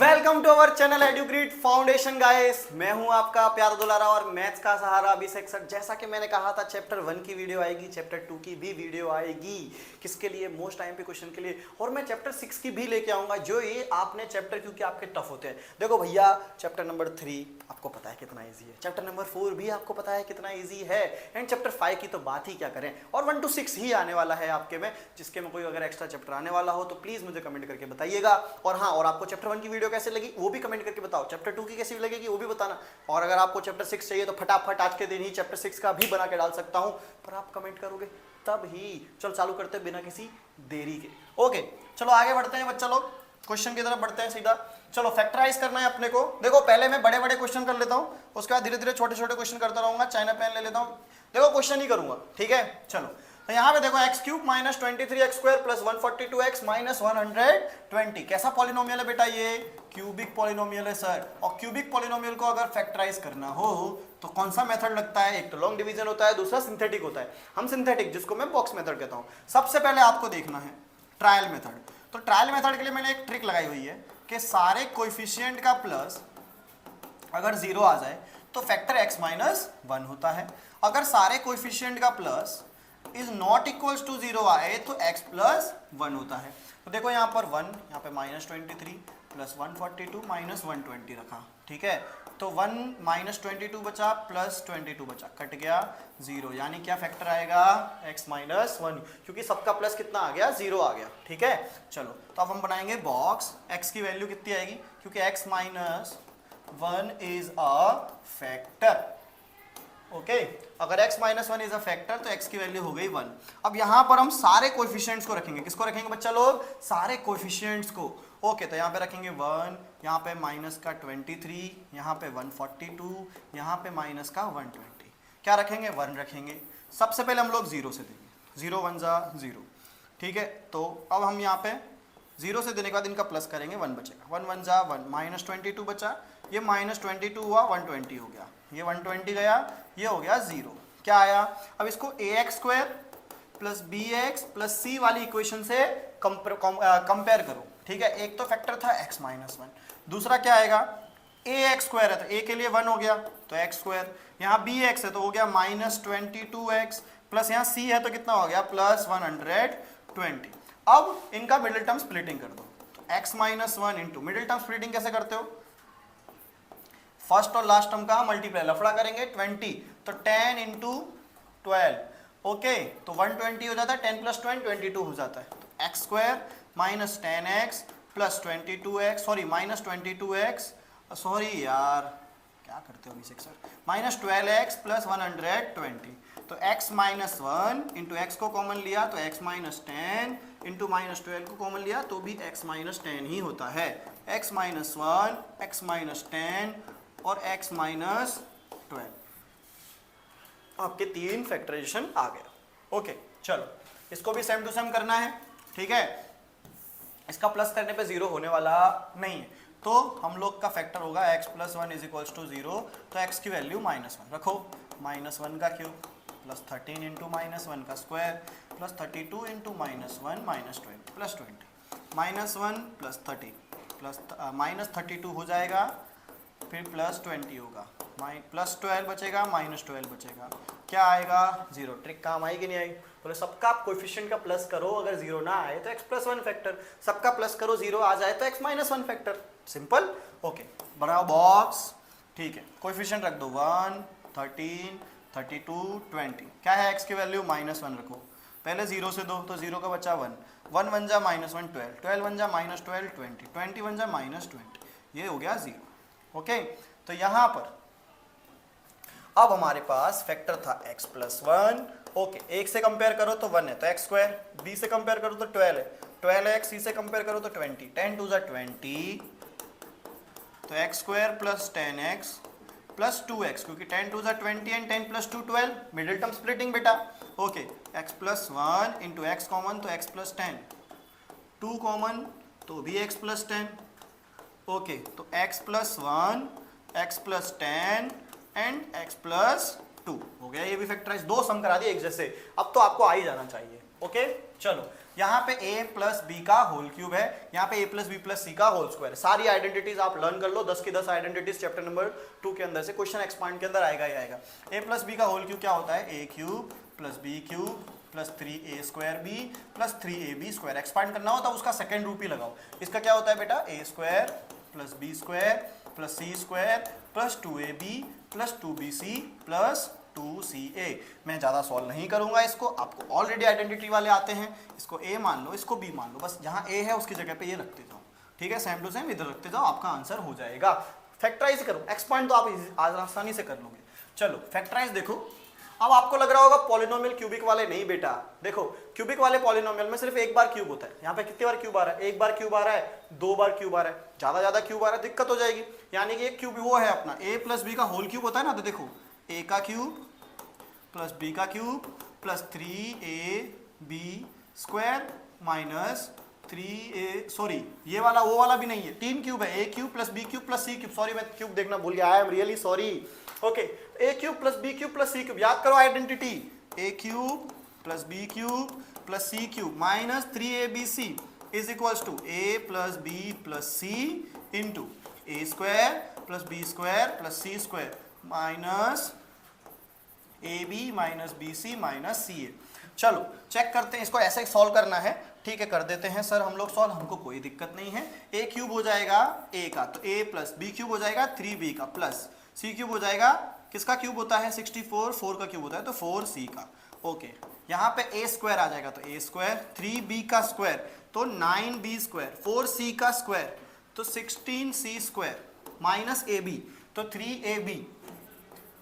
Welcome to our channel Edugrid foundation guys. मैं हूं आपका प्यारा दुलारा और मैथ्स का सहारा अभिषेक सर। जैसा कि मैंने कहा था चैप्टर 1 की वीडियो आएगी, चैप्टर 2 की भी वीडियो आएगी। किसके लिए? मोस्ट टाइम पे क्वेश्चन के लिए। और मैं चैप्टर 6 की भी लेके आऊंगा, जो ये आपने चैप्टर क्योंकि आपके टफ होते हैं। देखो भैया, चैप्टर नंबर 3 आपको पता है कितना ईजी है, चैप्टर नंबर 4 भी आपको पता है कितना ईजी है, एंड चैप्टर 5 की तो बात ही क्या करें। और 1 to 6 ही आने वाला है आपके में, जिसके में कोई अगर एक्स्ट्रा चैप्टर आने वाला हो तो प्लीज मुझे कमेंट करके बताइएगा। और हाँ, और आपको चैप्टर 1 की वीडियो कैसे लगी वो भी कमेंट करके बताओ, चैप्टर 2 की कैसी लगेगी वो भी बताना। और अगर आपको चैप्टर 6 चाहिए तो फटाफट आज के दिन ही चैप्टर 6 का भी बना के डाल सकता हूं, पर आप कमेंट करोगे तब ही। चलो चालू करते हैं बिना किसी देरी के। ओके, चलो आगे बढ़ते हैं बच्चा लोग, क्वेश्चन की तरफ बढ़ते हैं सीधा। चलो फैक्टराइज करना है अपने को। देखो पहले मैं बड़े बड़े क्वेश्चन कर लेता हूं, उसके बाद धीरे धीरे छोटे छोटे क्वेश्चन करता रहूंगा। चाइना पेन ले लेता हूं, देखो क्वेश्चन ही करूंगा, ठीक है। चलो तो यहाँ पे देखो x cube minus 23x square plus 142x minus 120 कैसा पॉलिनोमियल है बेटा? ये क्यूबिक पॉलिनोमियल है सर। और क्यूबिक पॉलिनोमियल को अगर फैक्टराइज करना हो तो कौन सा मेथड लगता है? एक तो लॉन्ग डिवीजन होता है, दूसरा सिंथेटिक होता है। हम सिंथेटिक, जिसको मैं बॉक्स मेथड कहता हूँ। सबसे पहले आपको देखना है ट्रायल मेथड। तो ट्रायल मेथड के लिए मैंने एक ट्रिक लगाई हुई है कि सारे कोएफिशिएंट का प्लस अगर 0 आ जाए तो फैक्टर x माइनस 1 होता है। अगर सारे कोएफिशिएंट का plus is not equals to 0 आए तो x प्लस 1 होता है। तो देखो यहाँ पर 1, यहाँ पे माइनस 23 प्लस 142 माइनस 120 रखा, ठीक है। तो 1 माइनस 22 बचा प्लस 22 बचा, कट गया 0, यानी क्या फैक्टर आएगा? x माइनस 1, क्योंकि सबका प्लस कितना आ गया? 0 आ गया, ठीक है। चलो तो अब हम बनाएंगे बॉक्स। x की वैल्यू कितनी आएगी? क्योंकि x minus 1 is a factor, okay. अगर x minus 1 is a factor तो x की वैल्यू हो गई 1। अब यहां पर हम सारे कोएफिशिएंट्स को रखेंगे। किसको रखेंगे बच्चा लोग? सारे कोएफिशिएंट्स को। ओके, तो यहाँ पे रखेंगे 1, यहाँ पे माइनस का 23, यहाँ पे 142, यहाँ पे माइनस का 120। क्या रखेंगे? 1 रखेंगे। सबसे पहले हम लोग 0 से देंगे, 0 1 जा 0, ठीक है। तो अब हम यहाँ पे 0 से देने के बाद इनका प्लस करेंगे, 1 बचेगा, 1 1 जा 1, माइनस 22 बचा, ये माइनस 22 हुआ 120 हो गया, ये 120 गया, ये हो गया 0। क्या आया? अब इसको ax square plus bx plus c वाली इक्वेशन से कंपेयर करो, ठीक है। एक तो फैक्टर था x माइनस 1, दूसरा क्या आएगा? ax स्क्वायर है तो a के लिए 1 हो गया तो x स्क्वायर, यहाँ bx है तो हो गया माइनस 22x, प्लस यहाँ c है तो कितना हो गया? प्लस 120। अब इनका मिडिल टर्म स्प्लिटिंग कर दो, तो x minus 1 into middle term splitting कैसे करते हो? फर्स्ट और लास्ट टर्म का मल्टीप्लाई लफड़ा करेंगे 20, तो 10 इंटू 12, ओके। तो 120 हो जाता है, 10 प्लस 20 22 हो जाता है। तो x square minus 10x plus 22x, sorry minus 22x, sorry यार क्या करते हो अभिषेक सर, माइनस 12x प्लस 120। तो x माइनस 1 इंटू एक्स को कॉमन लिया तो x माइनस 10 इंटू माइनस 12 को कॉमन लिया तो भी x माइनस 10 ही होता है। x माइनस 1, x माइनस 10 और x माइनस 12, आपके 3 फैक्टराइजेशन आ गया, ओके। चलो इसको भी सेम टू सेम करना है, ठीक है। इसका प्लस करने पे 0 होने वाला नहीं है, तो हम लोग का फैक्टर होगा x plus 1 is equals to 0। तो x की वैल्यू माइनस 1 रखो, माइनस 1 का क्यूब प्लस 13 इंटू माइनस 1 का square plus 32 into minus 1 minus 20 plus 20, minus 1 plus 13 plus minus 32 हो जाएगा, फिर प्लस 20 होगा, प्लस 12 बचेगा, माइनस 12 बचेगा, क्या आएगा? 0। ट्रिक काम आई कि नहीं आई? बोले सबका कोएफिशिएंट का प्लस करो, अगर 0 ना आए तो x प्लस 1 फैक्टर, सबका प्लस करो 0 आ जाए तो x minus 1 factor, simple, okay. बनाओ बॉक्स, ठीक है। कोएफिशिएंट रख दो 1, 13, 32, 20। क्या है x की वैल्यू? माइनस 1 रखो, पहले 0 से दो तो 0 का बचा 1, 1 1 जा माइनस 1 12, 12 1 जा माइनस 12 20, 20 1 जा माइनस 20, ये हो गया 0, ओके। तो यहां पर अब हमारे पास फैक्टर था x प्लस 1, ओके। एक से कंपेयर करो तो 1 है तो x स्क्वायर, b से कंपेयर करो तो 12 है, 12 है, c से कंपेयर करो तो 20, 10 2 जा 20, तो x square plus 10x plus 2x, क्योंकि 10 2 जा 20 and 10 plus 2 12, middle term splitting बेटा, okay. x plus 1 into x common तो x प्लस 10, 2 कॉमन तो भी x प्लस 10, ओके। तो x plus 1, x plus 10 and x plus 2 हो गया। ये भी फैक्टराइज, 2 सम करा दिए एक जैसे, अब तो आपको आ ही जाना चाहिए, ओके। चलो यहाँ पे a प्लस बी का होल क्यूब है, यहाँ पे a plus b plus c का होल स्क्वायर। सारी आइडेंटिटीज आप लर्न कर लो, 10 की 10 आइडेंटिटीज चैप्टर नंबर 2 के अंदर से क्वेश्चन एक्सपांड के अंदर आएगा ही आएगा। a प्लस बी का होल क्यूब क्या होता है, a cube plus b cube plus 3a square b plus 3ab square. Expand करना हो तो उसका सेकेंड रूप ही लगाओ। इसका क्या होता है बेटा, a square plus b square plus c square plus 2ab plus 2bc plus 2ca। मैं ज़्यादा सॉल्व नहीं करूंगा इसको, आपको ऑलरेडी आइडेंटिटी वाले आते हैं। इसको a मान लो, इसको b मान लो, बस जहाँ a है उसकी जगह पे ये रखते जाओ, ठीक है। सेम टू सेम इधर रखते जाओ, आपका आंसर हो जाएगा। फैक्टराइज करो, एक्सपांड तो आप आज आसानी से कर लोगे। चलो फैक्टराइज देखो। अब आपको लग रहा होगा पॉलिनोमियल क्यूबिक वाले, नहीं बेटा, देखो क्यूबिक वाले पॉलिनोमियल में सिर्फ एक बार क्यूब होता है। यहाँ पे कितनी बार क्यूब आ रहा है, एक बार क्यूब आ रहा है, 2 बार क्यूब आ रहा है, ज्यादा क्यूब आ रहा है, दिक्कत हो जाएगी। यानी कि एक क्यूब वो है अपना a प्लस बी का होल क्यूब होता है ना, तो देखो a का क्यूब प्लस b का cube plus 3ab square minus 3a, sorry ये वाला वो वाला भी नहीं है, 3 क्यूब है, a cube plus b cube plus c cube, sorry मैं क्यूब देखना भूल गया, I am really sorry. Okay, a cube plus b cube plus c cube, याद करो identity, a cube plus b cube plus c cube minus 3abc is equals to a plus b plus c into a square plus b square plus c square minus ab minus bc minus ca। चलो check करते हैं, इसको ऐसे solve करना है, ठीक है, कर देते हैं सर हम लोग सॉल्व, हमको कोई दिक्कत नहीं है। a क्यूब हो जाएगा a का, तो a प्लस b क्यूब हो जाएगा 3b का प्लस c क्यूब हो जाएगा, किसका क्यूब होता है 64, 4 का क्यूब होता है तो 4c का। ओके, यहाँ पे a स्क्वायर आ जाएगा तो a स्क्वायर, 3b का स्क्वायर तो 9b स्क्वायर, 4c का स्क्वायर तो 16c स्क्वायर माइनस ab तो 3ab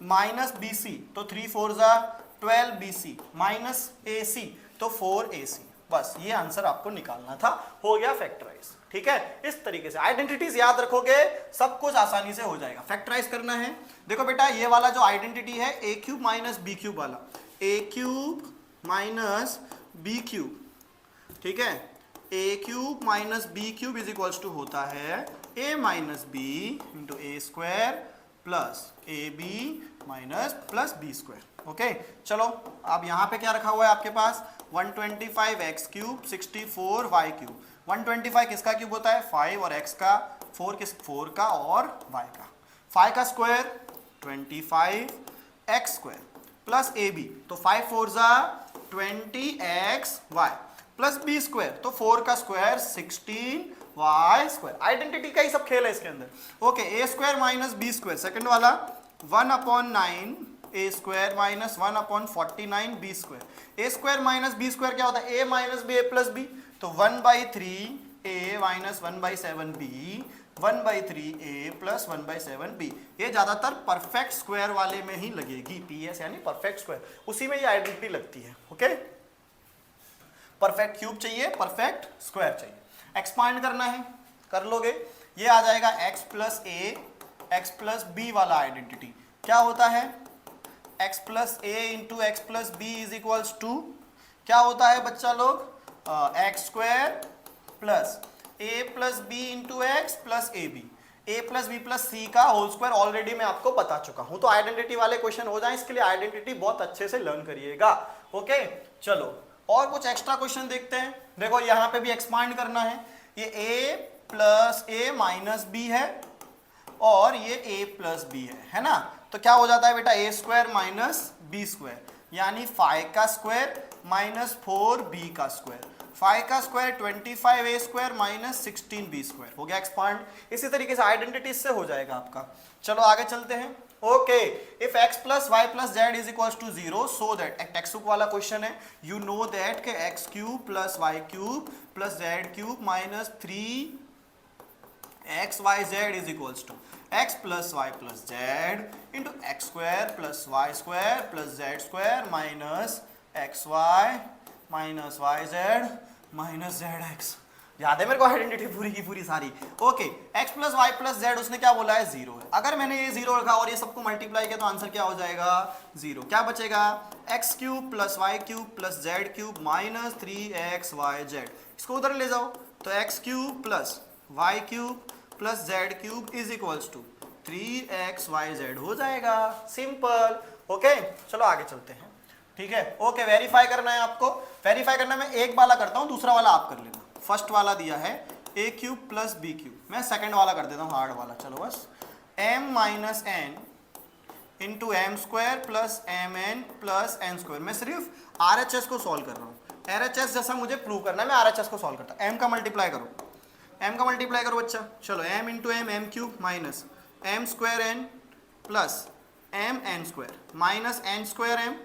माइनस bc तो 3 4 जा 12bc माइनस ac तो 4ac। बस ये आंसर आपको निकालना था, हो गया फैक्टराइज, ठीक है। इस तरीके से आइडेंटिटीज याद रखोगे सब कुछ आसानी से हो जाएगा। फैक्टराइज करना है, देखो बेटा ये वाला जो आइडेंटिटी है a cube minus b cube वाला, a cube minus b cube, ठीक है, a cube minus b cube is equals to होता है a minus b into a square plus ab minus plus b square. Okay, चलो अब यहाँ पे क्या रखा हुआ है आपके पास 125x क्यूब 64y क्यूब। 125 किसका क्यूब होता है 5 और x का 4 का और y का। 5 का square 25x square plus ab तो 5 4 जा 20xy प्लस b स्क्वायर तो 4 का स्क्वायर 16y स्क्वायर। आइडेंटिटी का ही सब खेल है इसके अंदर। Okay, a square minus b square, second वाला 1/9 a square minus 1/49 b square. a square minus b square क्या होता है a minus b a plus b तो 1/3 a minus 1/7 b 1/3 a plus 1/7 b। ये ज्यादातर परफेक्ट स्क्वायर वाले में ही लगेगी, PS यानी परफेक्ट स्क्वायर, उसी में ये आइडेंटिटी लगती है। ओके, परफेक्ट क्यूब चाहिए, परफेक्ट स्क्वायर चाहिए, एक्सपांड करना है, कर लोगे। ये आ जाएगा x plus a x plus b वाला आइडेंटिटी क्या होता है x plus a into x plus b is equals to क्या होता है बच्चा लोग, x square plus a plus b into x plus a b, a plus b plus c का होल स्क्वायर। ऑलरेडी मैं आपको बता चुका हूं, तो आइडेंटिटी वाले क्वेश्चन हो जाए, इसके लिए आइडेंटिटी बहुत अच्छे से लर्न करिएगा। ओके, चलो और कुछ एक्स्ट्रा क्वेश्चन देखते हैं। देखो यहाँ पे भी एक्सपांड करना है, ये a plus a minus b है और ये a प्लस बी है ना, तो क्या हो जाता है बेटा a square minus b square, यानी 5 का स्क्वायर माइनस 4b का स्क्वायर, 5 का square 25a square minus 16b square. हो गया एक्सपांड। इसी तरीके से आइडेंटिटी से हो जाएगा आपका। चलो आगे चलते हैं। Okay, if x plus y plus z is equal to 0 so that, एक टेक्स्ट बुक वाला क्वेश्चन है, यू नो दैट के x cube plus y cube plus z cube minus 3xyz is equals to x plus y plus z into x square plus y square plus z square minus x y minus y z minus z x. याद है मेरे को identity पूरी की पूरी सारी। Okay, x plus y plus z उसने क्या बोला है 0 है। अगर मैंने ये 0 रखा और ये सबको मल्टीप्लाई किया तो आंसर क्या हो जाएगा 0। क्या बचेगा x cube plus y cube plus z cube minus 3xyz। इसको उधर ले जाओ तो x cube plus y cube plus z cube is equals to 3xyz हो जाएगा, सिंपल। ओके, चलो आगे चलते हैं। ठीक है, ओके। वेरीफाई करना है आपको, वेरीफाई करना मैं एक वाला करता हूं, दूसरा वाला आप कर लेना। फर्स्ट वाला दिया है a cube plus b cube, मैं सेकंड वाला कर देता हूं, हार्ड वाला। चलो बस m minus n into m square plus m n plus n square. मैं सिर्फ RHS को सॉल्व कर रहा हूँ, RHS जैसा मुझे प्रूव करना है, मैं RHS को सॉल्व करता हूँ। m का मल्टीप्लाई करो, m का मल्टीप्लाई करो बच्चा। चलो m into m m cube minus m square n plus m n square minus n square m,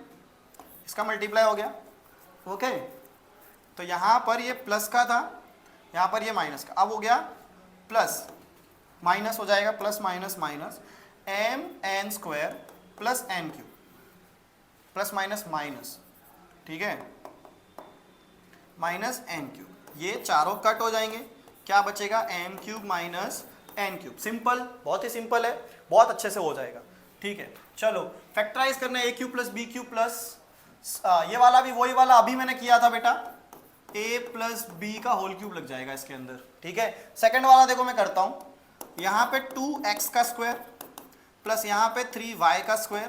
इसका मल्टीप्लाई हो गया। ओके, तो यहाँ पर ये प्लस का था, यहाँ पर ये माइनस का, अब हो गया प्लस माइनस हो जाएगा, plus minus minus m n square plus n cube, plus minus minus, ठीक है, माइनस एन क्यूब। ये चारों कट हो जाएंगे, क्या बचेगा, m cube minus n cube. Simple, बहुत ही सिंपल है, बहुत अच्छे से हो जाएगा। ठीक है, चलो फैक्टराइज करना है, a cube plus b cube plus ये वाला भी वही वाला अभी मैंने किया था बेटा, a प्लस बी का होल क्यूब लग जाएगा इसके अंदर। ठीक है, सेकंड वाला देखो मैं करता हूं, यहाँ पे 2x का स्क्वायर प्लस यहाँ पे 3y का स्क्वायर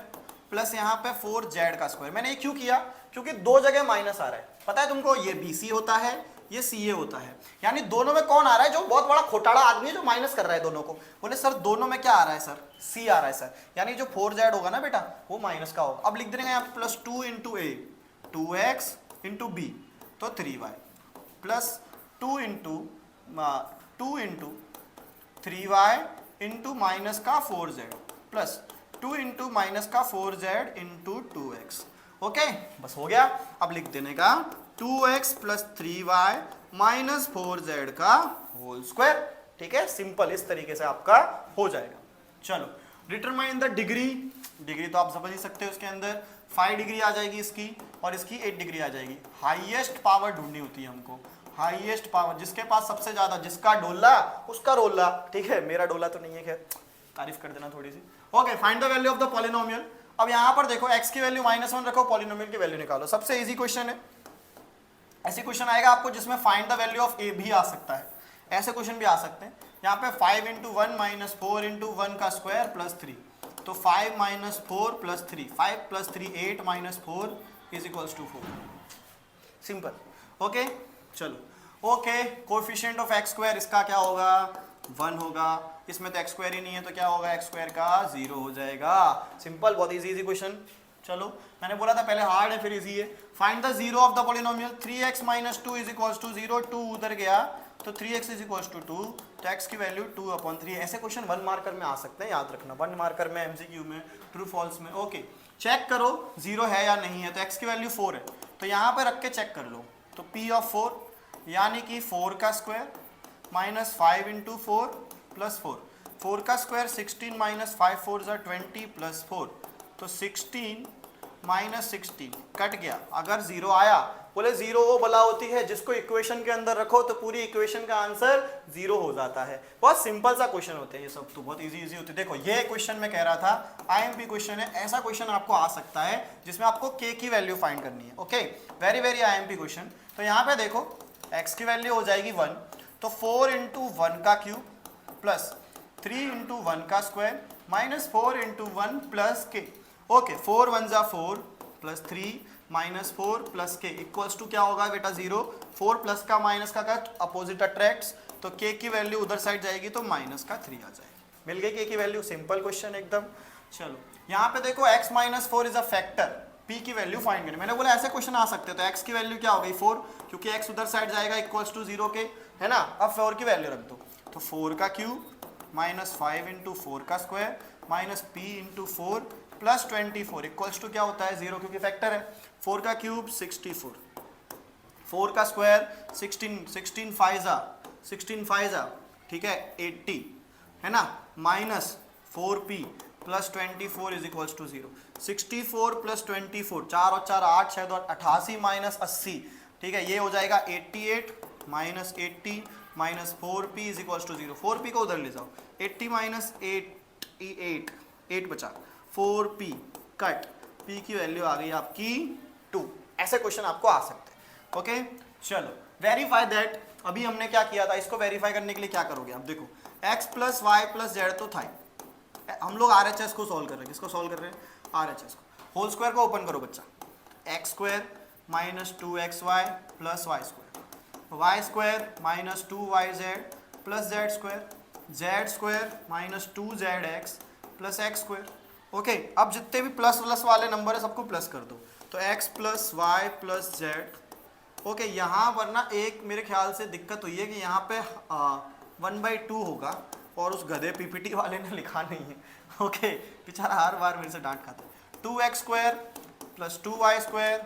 प्लस यहाँ पे 4z का स्क्वायर। मैंने ये क्यों किया, क्योंकि दो जगह माइनस आ रहा है, पता है तुमको, ये BC होता है, ये CA होता है, यानी दोनों में कौन आ रहा है, जो बहुत बड़ा खोटाड़ा आदमी है जो माइनस कर रहा है दोनों को। बोले सर दोनों में क्या आ रहा है सर, C आ रहा है सर, यानी जो 4z होगा ना बेटा वो माइनस का होगा। अब लिख देंगे यहाँ पे प्लस 2 इंटू ए 2x इंटू बी तो 3y plus 2 into 3y into minus का 4z प्लस 2 इंटू माइनस का 4z इंटू 2x। ओके, बस हो गया। अब लिख देने का 2x plus 3y minus 4z का होल स्क्वायर। ठीक है, सिंपल, इस तरीके से आपका हो जाएगा। चलो डिटरमाइन द डिग्री, डिग्री तो आप समझ ही सकते हो, उसके अंदर 5 डिग्री आ जाएगी इसकी और इसकी 8 डिग्री आ जाएगी। हाईएस्ट पावर ढूंढनी होती है हमको, हाईएस्ट पावर, जिसके पास सबसे ज्यादा, जिसका डोला उसका रोला। ठीक है, मेरा डोला तो नहीं है, खैर तारीफ कर देना थोड़ी सी। Okay, find the value of the polynomial. अब यहाँ पर देखो x की वैल्यू -1 रखो, पॉलिनोमियल की वैल्यू निकालो। सबसे इजी क्वेश्चन है, ऐसे क्वेश्चन आएगा आपको जिसमें find the value of a भी आ सकता है, ऐसे क्वेश्चन भी आ सकते हैं। यहाँ पे 5 इंटू 1 माइनस 4 इंटू 1 का स्क्वायर प्लस 3, तो 5 minus 4 plus 3, 5 plus 3 8 minus 4 is equals to 4। Simple. Okay, चलो okay, coefficient of x square इसका क्या होगा, 1 होगा। इसमें तो x स्क्वायर ही नहीं है तो क्या होगा, x स्क्वायर का 0 हो जाएगा। सिंपल, बहुत इजी क्वेश्चन। चलो मैंने बोला था पहले हार्ड है फिर इजी है। Find the zero of the polynomial. 3x minus 2 is equals to 0, 2 उधर गया तो 3x इज इक्वल्स टू 2, तो x की वैल्यू 2/3। ऐसे क्वेश्चन 1 मार्कर में आ सकते हैं, याद रखना, 1 मार्कर में, MCQ में, ट्रू फॉल्स में। ओके, चेक करो 0 है या नहीं है, तो x की वैल्यू 4 है, तो यहाँ पे रख के चेक कर लो। तो p ऑफ 4 यानी कि 4 का स्क्वायर माइनस 5 इंटू 4 प्लस 4, 4 का स्क्वायर 16 माइनस 5 4 ज़ा 20 प्लस 4, तो 16 माइनस 16 कट गया। अगर 0 आया, बोले 0 वो बला होती है जिसको इक्वेशन के अंदर रखो तो पूरी इक्वेशन का आंसर 0 हो जाता है। बहुत सिंपल सा क्वेश्चन होते हैं ये सब, तो बहुत इजी होते हैं। देखो ये क्वेश्चन में कह रहा था IMP क्वेश्चन है, ऐसा क्वेश्चन आपको आ सकता है जिसमें आपको k की वैल्यू फाइंड करनी है। Okay, very very IMP question. तो यहाँ पे देखो x की वैल्यू हो जाएगी 1, तो 4 इंटू 1 का क्यूब प्लस 3 इंटू 1 का स्क्वायर माइनस 4 इंटू 1 प्लस के। ओके, 4 1 ज़ा 4 प्लस 3 माइनस 4 प्लस के इक्वल्स टू क्या होगा बेटा 0। 4 प्लस का माइनस का अपोजिट अट्रैक्ट्स, तो k की वैल्यू उधर साइड जाएगी तो माइनस का 3 आ जाएगी। मिल गई k की वैल्यू, सिंपल क्वेश्चन एकदम। चलो यहाँ पे देखो x minus 4 is a factor, p की वैल्यू फाइंड करनी। मैंने बोला ऐसे क्वेश्चन आ सकते हैं, तो x की वैल्यू क्या हो गई 4, क्योंकि x उधर साइड जाएगा इक्वल्स टू 0 के, है ना। अब 4 की वैल्यू रख दो, तो 4 का क्यूब माइनस 5 इंटू 4 का square minus p into 4 plus 24 equals to क्या होता है 0, क्योंकि फैक्टर है। 4 का क्यूब 64, 4 का स्क्वायर 16 5 ज़ा, ठीक है 80, है ना, minus 4p plus 24 is equals to 0। 64 plus 24, 4 और 4 8, 6 और 88 माइनस 80, ठीक है, ये हो जाएगा 88 minus 80 minus 4p is equals to 0। 4p को उधर ले जाओ, 80 माइनस 8 बचा, 4p कट, p की वैल्यू आ गई आपकी 2। ऐसे क्वेश्चन आपको आ सकते हैं। ओके, चलो वेरीफाई दैट। अभी हमने क्या किया था, इसको वेरीफाई करने के लिए क्या करोगे आप, देखो x plus y plus z तो था ही, हम लोग RHS को सॉल्व कर रहे हैं। किसको सॉल्व कर रहे हैं, RHS को। होल स्क्वायर को ओपन करो बच्चा, x square minus 2xy plus y square minus 2yz plus z square minus 2zx plus x square. Okay, अब जितने भी प्लस प्लस वाले नंबर है सबको प्लस कर दो, तो x plus y plus z. Okay, यहाँ वरना एक मेरे ख्याल से दिक्कत हुई है कि यहाँ पे 1/2 होगा और उस गधे पीपीटी वाले ने लिखा नहीं है। ओके, बेचारा हर बार मेरे से डांट खाता है। 2x square plus 2y square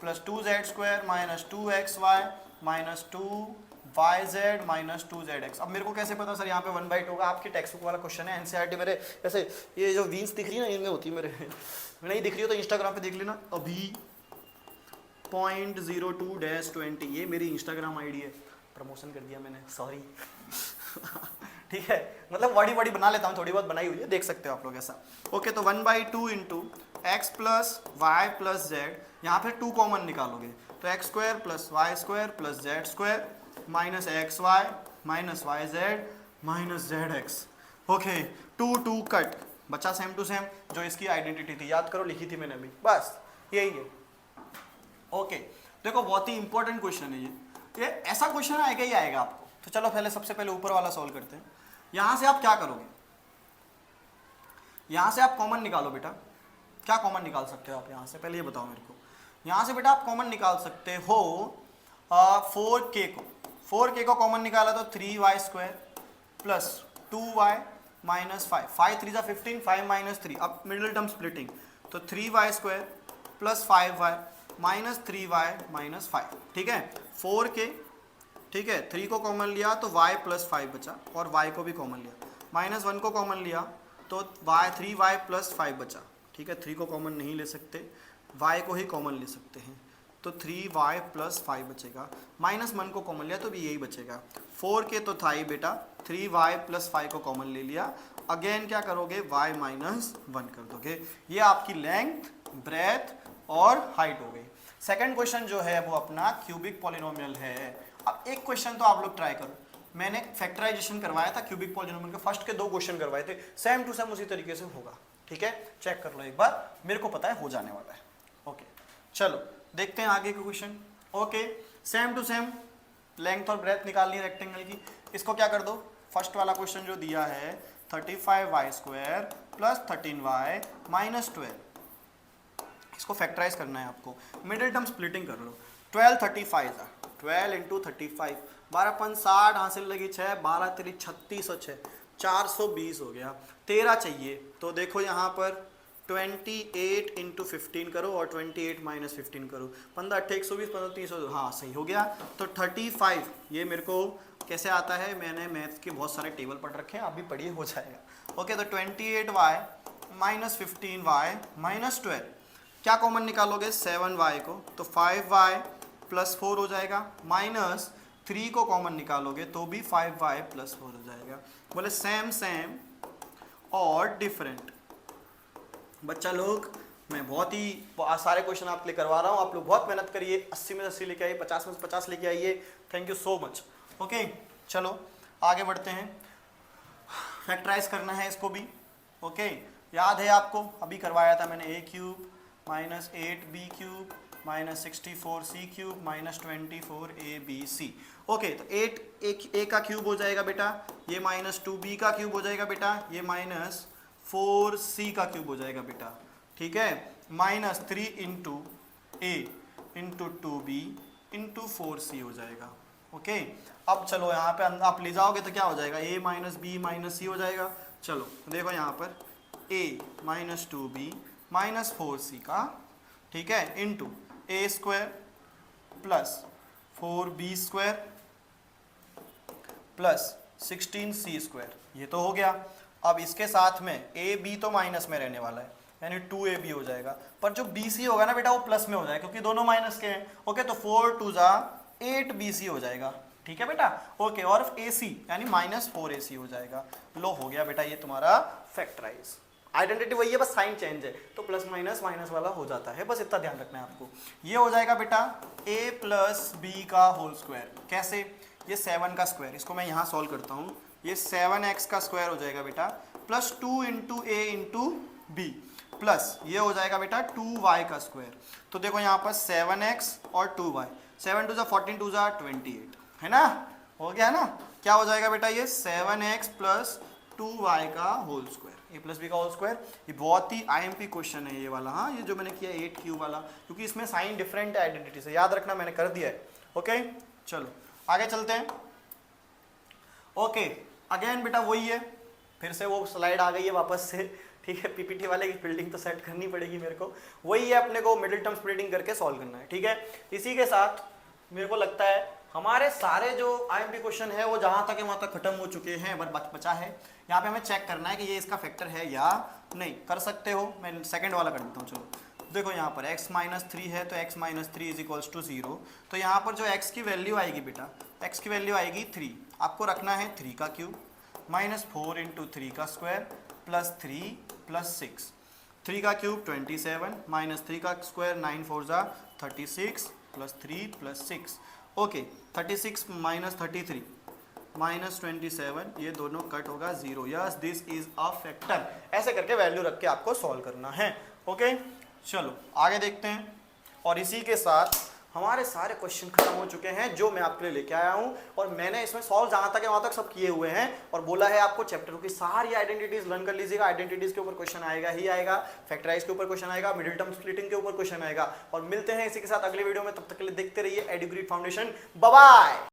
plus 2z square minus 2xy minus 2yz minus 2zx। अब मेरे को कैसे पता सर यहाँ पे 1/2 होगा? आपकी टेक्स्ट बुक वाला क्वेश्चन है, एनसीईआरटी मेरे ऐसे ये जो वीन्स दिख रही है ना इनमें होती है, मेरे नहीं दिख रही हो तो इंस्टाग्राम पे देख लेना अभी 0.02-20, ये मेरी इंस्टाग्राम आईडी है, प्रमोशन कर दिया मैंने, सॉरी। ठीक है, मतलब बड़ी बना लेता हूँ, थोड़ी बहुत बनाई हुई है, देख सकते हो आप लोग ऐसा। ओके, तो 1/2 into x plus y plus z, यहाँ पे 2 कॉमन निकालोगे तो x square plus y square plus z square minus x y minus y z minus z x. Okay, 2 cut, बचा सेम टू सेम जो इसकी आइडेंटिटी थी, याद करो, लिखी थी मैंने अभी, बस यही है। ओके, देखो बहुत ही इंपॉर्टेंट क्वेश्चन है ये ऐसा क्वेश्चन आएगा ही आएगा आपको। तो चलो पहले सबसे पहले ऊपर वाला सॉल्व करते हैं। यहां से आप क्या करोगे, यहां से आप कॉमन निकालो बेटा। क्या कॉमन निकाल सकते हो आप यहां से, पहले ये बताओ मेरे को। यहां से बेटा आप कॉमन निकाल सकते हो 4k को कॉमन निकाला तो 3y square plus 2y minus 5, 5 3 15, 5 minus 3, अब मिडिल टर्म स्प्लिटिंग, तो 3y square plus 5y minus 3y minus 5। ठीक है, 4k, ठीक है, 3 को कॉमन लिया तो y प्लस 5 बचा और y को भी कॉमन लिया, माइनस 1 को कॉमन लिया तो 3y प्लस 5 बचा। ठीक है, 3 को कॉमन नहीं ले सकते, y को ही कॉमन ले सकते हैं, तो 3y प्लस 5 बचेगा, माइनस 1 को कॉमन लिया तो भी यही बचेगा। 4k तो था ही बेटा, 3y प्लस 5 को कॉमन ले लिया, अगेन क्या करोगे, y माइनस 1 कर दोगे। ये आपकी लेंथ, ब्रेथ और हाइट हो गई। सेकंड क्वेश्चन जो है वो अपना क्यूबिक पॉलिनोमियल है। अब एक क्वेश्चन तो आप लोग ट्राई करो, मैंने फैक्टराइजेशन करवाया था क्यूबिक पॉलिनोमियल के, फर्स्ट के 2 क्वेश्चन करवाए थे, सेम टू सेम उसी तरीके से होगा। ठीक है, चेक कर लो एक बार, मेरे को पता है हो जाने वाला है। ओके, चलो देखते हैं आगे के question. Okay, same to same length और ब्रेथ निकालनी है रेक्टेंगल की। इसको क्या कर दो, फर्स्ट वाला क्वेश्चन जो दिया है 35y square plus 13y minus 12, इसको फैक्टराइज करना है आपको, मिडिल टर्म स्प्लिटिंग कर लो। 12 35 था, 12 इंटू 35, 12 60 हासिल लगी 6, 12 3 36 और 6 420 हो गया। 13 चाहिए, तो देखो यहाँ पर 28 इंटू 15 करो और 28 माइनस 15 करो, 15 8 120, 15 300, हाँ सही हो गया। तो 35 ये मेरे को कैसे आता है, मैंने मैथ्स के बहुत सारे टेबल पढ़ रखे हैं, आप भी पढ़िए, हो जाएगा। ओके, तो 28y माइनस 15y माइनस 12, क्या कॉमन निकालोगे 7y को, तो 5y प्लस 4 हो जाएगा, माइनस 3 को कॉमन निकालोगे तो भी 5y प्लस 4 हो जाएगा। बोले सेम सेम और डिफरेंट। बच्चा लोग, मैं बहुत ही सारे क्वेश्चन आपके लिए करवा रहा हूँ, आप लोग बहुत मेहनत करिए, 80 में 80 लेके आइए, 50 में 50 लेके आइए। Thank you so much. Okay, चलो आगे बढ़ते हैं, फैक्टराइज करना है इसको भी। ओके, याद है आपको, अभी करवाया था मैंने, a cube minus 8b cube minus 64c cube minus 24abc। Okay, तो 8 a का क्यूब हो जाएगा बेटा, ये माइनस 2b का क्यूब हो जाएगा बेटा, ये माइनस 4c का क्यूब हो जाएगा बेटा। ठीक है, minus 3 into a into 2b into 4c हो जाएगा। ओके, अब चलो यहाँ पे आप ले जाओगे तो क्या हो जाएगा, a माइनस बी माइनस सी हो जाएगा। चलो देखो यहाँ पर a minus 2b minus 4c का, ठीक है, into a square plus 4b square plus 16c square, ये तो हो गया। अब इसके साथ में a b तो माइनस में रहने वाला है, यानी 2ab हो जाएगा, पर जो bc होगा ना बेटा वो प्लस में हो जाएगा क्योंकि दोनों माइनस के हैं। ओके, तो 4 2 8bc हो जाएगा। ठीक है बेटा, ओके, और ac यानी माइनस 4ac हो जाएगा। लो हो गया बेटा ये तुम्हारा फैक्टराइज। आइडेंटिटी वही है, बस साइन चेंज है, तो प्लस माइनस माइनस वाला हो जाता है, बस इतना ध्यान रखना है आपको। ये हो जाएगा बेटा a प्लस बी का होल स्क्वायर, कैसे, ये 7 का स्क्वायर, इसको मैं यहाँ सॉल्व करता हूँ, ये 7x का स्क्वायर हो जाएगा बेटा, plus 2 into a into b plus ये हो जाएगा बेटा 2y का स्क्वायर। तो देखो यहाँ पर 7x और 2y, 7 2 जा 14 2 जा 28 है ना, हो गया ना। क्या हो जाएगा बेटा ये 7x प्लस 2y का होल स्क्वायर, ए प्लस बी का होल स्क्वायर। ये बहुत ही आईएमपी क्वेश्चन है ये वाला, हाँ ये जो मैंने किया 8 वाला, क्योंकि इसमें साइन डिफरेंट है आइडेंटिटी से, याद रखना मैंने कर दिया है। ओके चलो आगे चलते हैं। ओके अगेन बेटा वही है, फिर से वो स्लाइड आ गई है वापस से, ठीक है। पीपीटी वाले की बिल्डिंग तो सेट करनी पड़ेगी मेरे को, वही है अपने को मिडिल टर्म स्प्लिटिंग करके सॉल्व करना है, ठीक है। इसी के साथ मेरे को लगता है हमारे सारे जो आईएमपी क्वेश्चन है वो जहां तक है वहां तक खत्म हो चुके हैं, बस बचा है यहाँ पे हमें चेक करना है कि ये इसका फैक्टर है या नहीं। कर सकते हो, मैं सेकंड वाला कर देता हूँ। चलो देखो यहाँ पर x माइनस 3 है तो x minus 3 is equals to 0। तो यहाँ पर जो x की वैल्यू आएगी बेटा, x की वैल्यू आएगी 3, आपको रखना है 3 का क्यूब माइनस 4 इंटू 3 का स्क्वायर प्लस 3 प्लस 6, 3 का क्यूब 27 माइनस 3 का स्क्वायर 9 4 जा 36 plus 3 plus 6। Okay 36 minus 33 minus 27, ये दोनों कट होगा 0। Yes this is a factor. ऐसे करके वैल्यू रख के आपको सॉल्व करना है। ओके चलो आगे देखते हैं। और इसी के साथ हमारे सारे क्वेश्चन खत्म हो चुके हैं जो मैं आपके लिए लेके आया हूं, और मैंने इसमें सॉल्व जहां तक है वहां तक सब किए हुए हैं, और बोला है आपको चैप्टर की सारी आइडेंटिटीज लर्न कर लीजिएगा। आइडेंटिटीज के ऊपर क्वेश्चन आएगा ही आएगा, फैक्टराइज के ऊपर क्वेश्चन आएगा, मिडिल टर्म स्प्लिटिंग के ऊपर क्वेश्चन आएगा। और मिलते हैं इसी के साथ अगले वीडियो में, तब तक के लिए देखते रहिए एडुग्रीड फाउंडेशन। Bye bye.